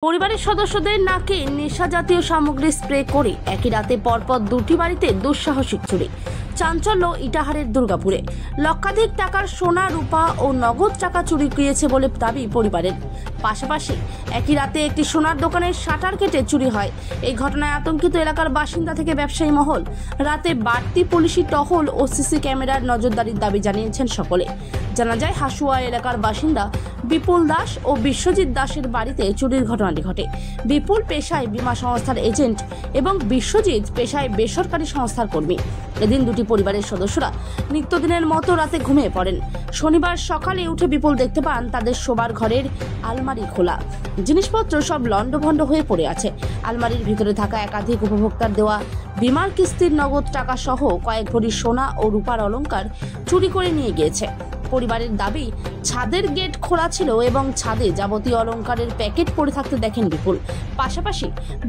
পরিবারের সদস্যদের নাকে নেশা জাতীয় সামগ্রী স্প্রে করে একই রাতে পরপর দুটি বাড়িতে দুঃসাহসিক চুরি। চাঞ্চল্য ইটাহারের দুর্গাপুরে। লক্ষাধিক টাকার সোনা, রূপা ও নগদ টাকা চুরি গিয়েছে বলে দাবি পরিবারের। পাশাপাশি একই রাতে একটি সোনার দোকানের শাটার কেটে চুরি হয়। এই ঘটনায় আতঙ্কিত এলাকার বাসিন্দা থেকে ব্যবসায়ী মহল। রাতে বাড়তি পুলিশি টহল ও সিসি ক্যামেরার নজরদারির দাবি জানিয়েছেন সকলে। জানা যায়, হাসুয়া এলাকার বাসিন্দা বিপুল দাস ও বিশ্বজিৎ দাসের বাড়িতে চুরির ঘটনাটি ঘটে। বিপুল পেশায় বীমা সংস্থার এজেন্ট এবং বিশ্বজিৎ পেশায় বেসরকারি সংস্থার কর্মী। এদিন দুটি পরিবারের সদস্যরা নিত্যদিনের মতো রাতে ঘুমিয়ে পড়েন। শনিবার সকালে উঠে বিপুল দেখতে পান তাদের শোবার ঘরের আলমারি খোলা, জিনিসপত্র সব লণ্ডভণ্ড হয়ে পড়ে আছে। আলমারির ভিতরে থাকা একাধিক উপভোক্তার দেওয়া বিমার কিস্তির নগদ টাকা সহ কয়েক ভরি সোনা ও রূপার অলংকার চুরি করে নিয়ে গিয়েছে। পরিবারের দাবি, ছাদের গেট খোলা ছিল এবং ছাদে যাবতীয় অলংকারের প্যাকেট পড়ে থাকতে দেখেন বিপুল। পাশাপাশি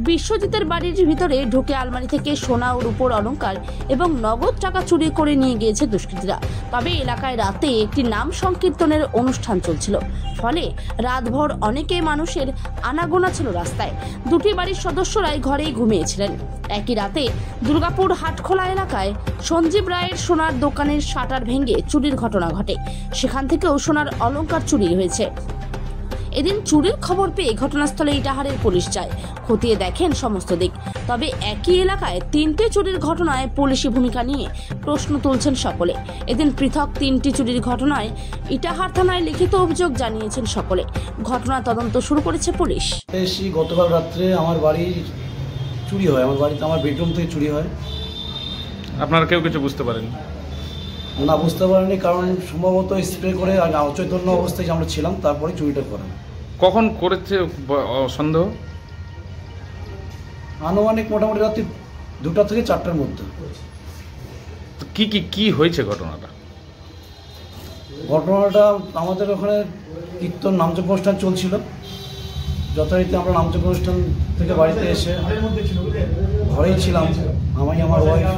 বিশ্বজিতের বাড়ির ভিতরে ঢুকে আলমারি থেকে সোনা ও রূপোর অলংকার এবং নগদ টাকা চুরি করে নিয়ে গিয়েছে দুষ্কৃতীরা। তবে এলাকায় রাতে একটি নাম সংকীর্তনের অনুষ্ঠান চলছিল, ফলে রাতভর অনেকে মানুষের আনাগোনা ছিল রাস্তায়। দুটি বাড়ির সদস্যরাই ঘরেই ঘুমিয়েছিলেন। একই রাতে দুর্গাপুর হাটখোলা এলাকায় সঞ্জীব রায়ের সোনার দোকানের শাটার ভেঙে চুরির ঘটনা ঘটে। সেখান থেকেও সোনার অলংকার চুরি হয়েছে। এদিন চুরির খবর পেয়ে ঘটনাস্থলে ইটাহারের পুলিশ যায়, খতিয়ে দেখেন সমস্ত দিক। তবে একই এলাকায় তিনটে চুরির ঘটনায় পুলিশি ভূমিকা নিয়ে প্রশ্ন তুলছেন সকলে। এদিন পৃথক তিনটি চুরির ঘটনায় ইটাহার থানায় লিখিত অভিযোগ জানিয়েছেন সকলে। ঘটনা তদন্ত শুরু করেছে পুলিশ। গতকাল রাত্রে আমার বাড়ি চুরি হয়, আমার বাড়িতে আমার বেডরুম থেকে চুরি হয়। আপনারা কেউ কিছু বুঝতে পারেন না? বুঝতে পারিনি, কারণ সম্ভবত স্প্রে করে অচৈতন্য অবস্থায় আমরা ছিলাম, তারপরে চুরিটা করেন। কখন করেছে সন্দেহ? আনুমানিক মোটামুটি রাত্রি 2টা থেকে 4টার মধ্যে। কি হয়েছে ঘটনাটা? ঘটনাটা আমাদের ওখানে কীর্তন নামযজ্ঞ অনুষ্ঠান চলছিল। যথারীতি আমরা নামযজ্ঞ অনুষ্ঠান থেকে বাড়িতে এসে ঘরেই ছিলাম, আমি আমার ওয়াইফ,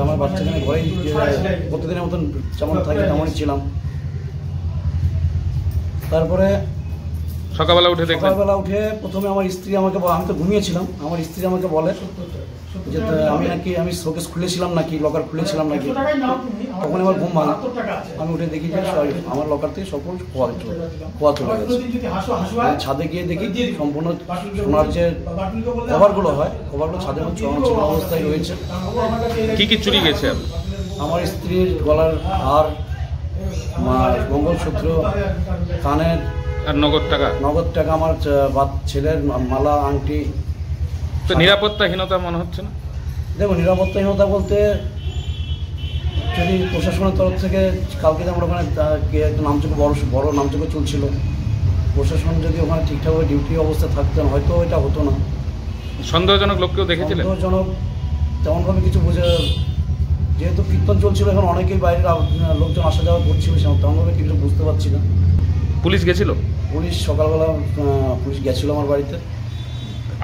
আমার বাচ্চাকে ঘরেই প্রতিদিনের মতন যেমন থাকে তেমনই ছিলাম। তারপরে সকালবেলা উঠে প্রথমে আমার স্ত্রী আমাকে, আমি তো ঘুমিয়েছিলাম, আমার স্ত্রী আমাকে বলে যে আমি শোকেস খুলেছিলাম নাকি, লকার খুলেছিলাম নাকি। তখন আমার ঘুম ভাঙে, আমি উঠে দেখি যে আমার লকার থেকে সকল খোয়া চলে গেছে। ছাদে গিয়ে দেখি সম্পূর্ণ সোনার যে কভারগুলো হয়, কভারগুলো ছাদের মধ্যে চড়ানো অবস্থায় রয়েছে। কি চুরি গেছে? আমার স্ত্রীর গলার হার, মঙ্গলসূত্র, কানের আর নগদ টাকা, আমার ছেলের মালা, আংটি। তো নিরাপত্তাহীনতা মনে হচ্ছে না? দেখো, নিরাপত্তাহীনতা বলতে যদি প্রশাসনের তরফ থেকে কালকে আমরা ওখানে একটা নামযোগ্য বড় নামযোগ্য চলছিল, প্রশাসন যদি ওখানে ঠিকঠাকভাবে ডিউটি অবস্থায় থাকতেন হয়তো এটা হতো না। সন্দেহজনক লোককেও দেখেছিলেন? সন্দেহজনক তেমনভাবে কিছু বুঝে, যেহেতু কীর্তন চলছিল, এখন অনেকেই বাইরের লোকজন আসা যাওয়া করছিল, তেমনভাবে কিছু বুঝতে পারছি না। পুলিশ গেছিল? পুলিশ সকালবেলা পুলিশ গেছিল আমার বাড়িতে।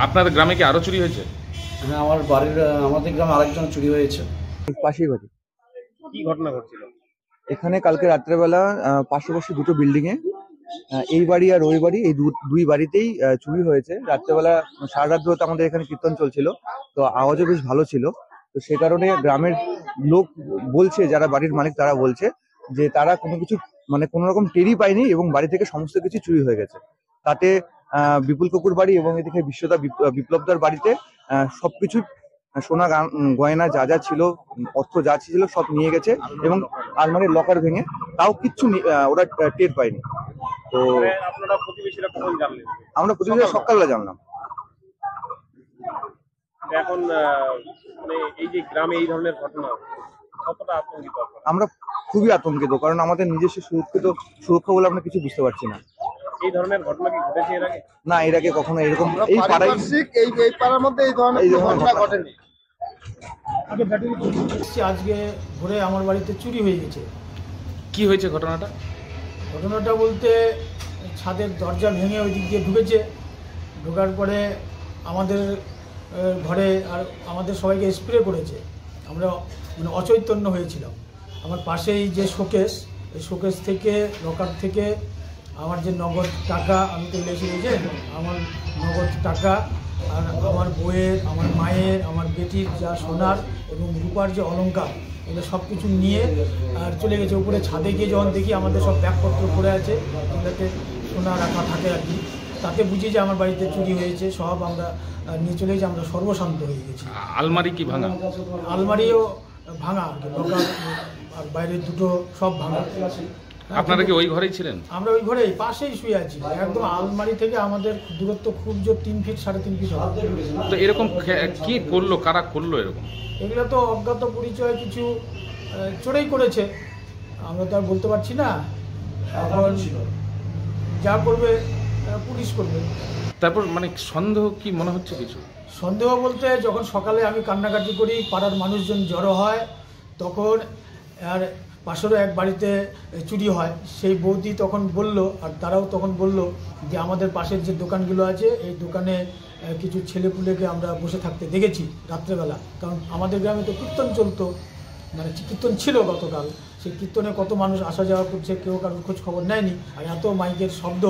আপনাদের গ্রামে কি আরো চুরি হয়েছে? হ্যাঁ, আমাদের গ্রামে আরেকজন চুরি হয়েছে। পাশেই বাড়ি। কি ঘটনা ঘটছিল এখানে? কালকে রাত্রেবেলা পাশাপাশি দুটো বিল্ডিং এ, এই বাড়ি আর ওই বাড়ি, এই দুই বাড়িতেই চুরি হয়েছে। রাত্রেবেলা সারা রাত ধরে আমাদের এখানে কীর্তন চলছিল, তো আওয়াজও বেশ ভালো ছিল। তো সে কারণে গ্রামের লোক বলছে, যারা বাড়ির মালিক তারা বলছে যে তারা কোনো রকম টেরই পায়নি এবং বাড়ি থেকে সমস্ত কিছু চুরি হয়ে গেছে। তাতে বিপুল কাকুর বাড়ি এবং এদিকে বিপ্লবদার বাড়িতে সবকিছু সোনা গয়না যা ছিল, অর্থ যা ছিল সব নিয়ে গেছে এবং আলমারির লকার ভেঙে, তাও কিচ্ছু ওরা টের পায়নি। তো আমরা প্রতিবেশীরা সকালবেলা জানলাম। এখন এই যে গ্রামে এই ধরনের ঘটনা, কতটা আতঙ্কিত? আমরা খুবই আতঙ্কিত, কারণ আমাদের নিজস্ব সুরক্ষা বলে আমরা কিছু বুঝতে পারছি না। এই ধরনের ঘটনা কি ঘটেছে এর আগে? না, এর আগে কখনো এরকম এই পাড়ার মধ্যে এই ধরনের ঘটনা ঘটেনি। আজকে ভোরে আমার বাড়িতে চুরি হয়ে গেছে। কি হয়েছে ঘটনাটা? ঘটনাটা বলতে, ছাদের দরজা ভেঙে ওই দিক দিয়ে ঢুকেছে। ঢোকার পরে আমাদের ঘরে আর আমাদের সবাইকে স্প্রে করেছে। আমরা অচৈতন্য হয়েছিলাম। আমার পাশেই যে শোকেস, এই শোকেস থেকে, লকার থেকে আমার যে নগদ টাকা, আমি তো এলআইসির এজেন্ট, আমার নগদ টাকা আর আমার বইয়ের, আমার মায়ের, আমার বেটির যা সোনার এবং রূপার যে অলংকার, এগুলো সব কিছু নিয়ে আর চলে গেছে। উপরে ছাদে গিয়ে যখন দেখি আমাদের সব ব্যাগপত্র পড়ে আছে, যেটাতে সোনা রাখা থাকে আর কি, তাতে বুঝি যে আমার বাড়িতে চুরি হয়েছে। সব আমরা নিয়ে চলে গেছি, আমরা সর্বশান্ত হয়ে গেছি। আলমারি কি ভাঙা? আলমারিও ভাঙা আর কি, লকার আর বাইরের দুটো সব ভাঙা। আপনারা কি ওই ঘরেই ছিলেন? আমরা ওই ঘরেই পাশেই শুয়ে আছি, একদম আলমারি থেকে আমাদের দূরত্ব খুব জোর 3 ফিট 3.5 ফিট হবে। তো এরকম কি করলো, কারা করলো এরকম? এগুলো তো অজ্ঞাত পরিচয় কিছু চোরেই করেছে, আমরা তো আর বলতে পারছি না। এখন যা করবে পুলিশ করবে। তারপর মানে সন্দেহ কি মনে হচ্ছে কিছু? সন্দেহ বলতে, যখন সকালে আমি কান্নাকাটি করি, পাড়ার মানুষজন জড়ো হয়, তখন আর পাশেরও এক বাড়িতে চুরি হয়, সেই বৌদি তখন বলল, আর তারাও তখন বলল যে আমাদের পাশের যে দোকানগুলো আছে, এই দোকানে কিছু ছেলেপুলেকে আমরা বসে থাকতে দেখেছি রাত্রেবেলা। কারণ আমাদের গ্রামে তো কীর্তন চলতো, মানে কীর্তন ছিল গতকাল, সেই কীর্তনে কত মানুষ আসা যাওয়া করছে, কেউ কারোর খোঁজ খবর নেয়নি, আর এত মাইকের শব্দ।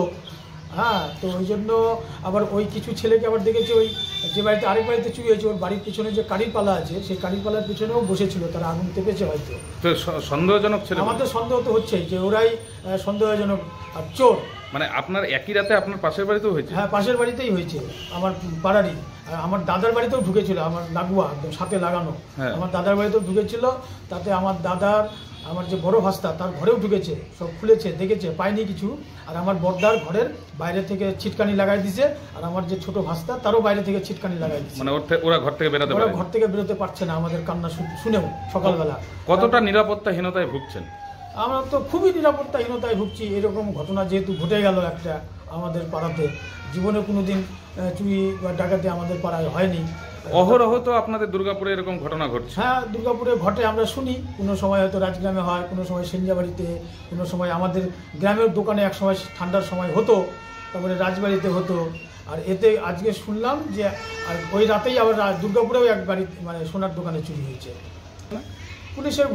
হ্যাঁ, তো ওই জন্য আবার ওই কিছু ছেলেকে আবার দেখেছি, ওই যে বাড়িতে আরেক বাড়িতে চুরি হয়েছে, ওর বাড়ির পিছনে যে কারির পালা আছে, সেই কারির পালার পিছনেও বসেছিল, তারা আগুন তেপেছে হয়তো। তো সন্দেহজনক ছিল? আমাদের সন্দেহ তো হচ্ছেই যে ওরাই সন্দেহজনক আর চোর। মানে আপনার একই রাতে আপনার পাশের বাড়িতেও হয়েছে? হ্যাঁ, পাশের বাড়িতেই হয়েছে, আমার পাড়ারই। আর আমার দাদার বাড়িতেও ঢুকেছিল, আমার লাগোয়া একদম সাথে লাগানো। আমার দাদার বাড়িতেও ঢুকেছিল, তাতে আমার দাদার, আমার যে বড় ভাস্তা, তার ঘরেও ঢুকেছে, সব খুলেছে, দেখেছে, পায়নি কিছু। আর আমার বড়দার ঘরের বাইরে থেকে ছিটকানি লাগাই দিছে, আর আমার যে ছোট ভাস্তা, তারও বাইরে থেকে ছিটকানি লাগাই দিছে। মানে ওরা ঘর থেকে বেরোতে পারে? ঘর থেকে বেরোতে পারছে না, আমাদের কান্না শুনেও সকালবেলা। কতটা নিরাপত্তাহীনতায় ভুগছেন? আমরা তো খুবই নিরাপত্তাহীনতায় ভুগছি। এরকম ঘটনা যেহেতু ঘটে গেল একটা আমাদের পাড়াতে, জীবনে কোনোদিন চুরি বা ডাকাতি আমাদের পাড়ায় হয়নি। অহরহ তো আপনাদের দুর্গাপুরে এরকম ঘটনা ঘটছে? হ্যাঁ, দুর্গাপুরে ঘটে, আমরা শুনি। কোনো সময় হয়তো রাজগ্রামে হয়, কোনো সময় সেঞ্জাবাড়িতে, কোনো সময় আমাদের গ্রামের দোকানে এক সময় ঠান্ডার সময় হতো, তারপরে রাজবাড়িতে হতো। আর এতে আজকে শুনলাম যে আর ওই রাতেই আবার দুর্গাপুরেও এক বাড়ি, মানে সোনার দোকানে চুরি হয়েছে। পুলিশের